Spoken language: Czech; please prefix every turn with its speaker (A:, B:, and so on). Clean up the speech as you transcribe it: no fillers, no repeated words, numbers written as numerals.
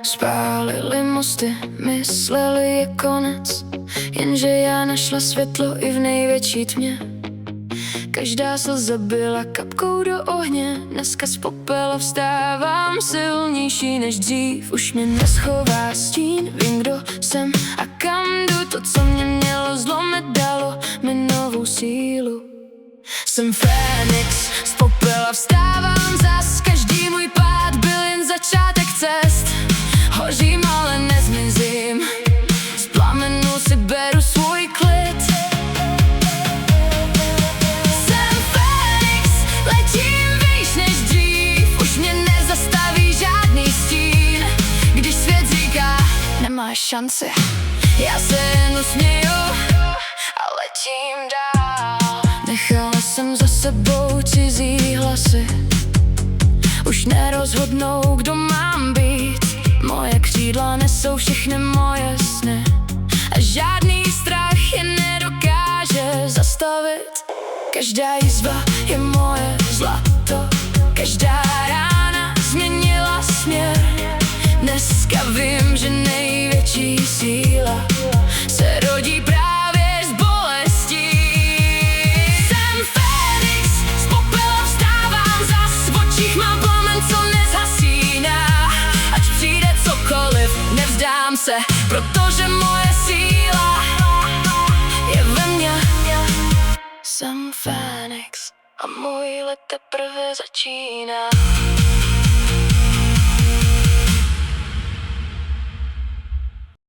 A: Spálili mosty, mysleli je konec, jenže já našla světlo i v největší tmě. Každá slza byla kapkou do ohně, dneska z popela vstávám silnější než dřív. Už mě neschová stín, vím, kdo jsem a kam jdu. To, co mě mělo zlomit, dalo mi novou sílu. Jsem Fénix, z popela vstávám zas, každý můj pád byl jen začátek cest. Hořím, ale nezmizím, z plamenu si beru svůj klid. Jsem Fénix, letím výš než dřív, už mě nezastaví žádný stín. Když svět říká, nemáš šanci, já se jen usměju a letím dál. Nechala jsem za sebou cizí hlasy, už nerozhodnou, kdo mám být. Moje křídla nesou všechny moje sny a žádný strach je nedokáže zastavit. Každá jízva je moje zlato, každá rána změnila směr. Dneska vím, že největší síla se rodí právě z bolestí. Jsem Fénix, z popela vstávám zas, v očích mám plamen, co nezhasíná. Ať přijde cokoliv, nevzdám se, protože moje síla je ve mně. Jsem Fénix a můj let teprve začíná.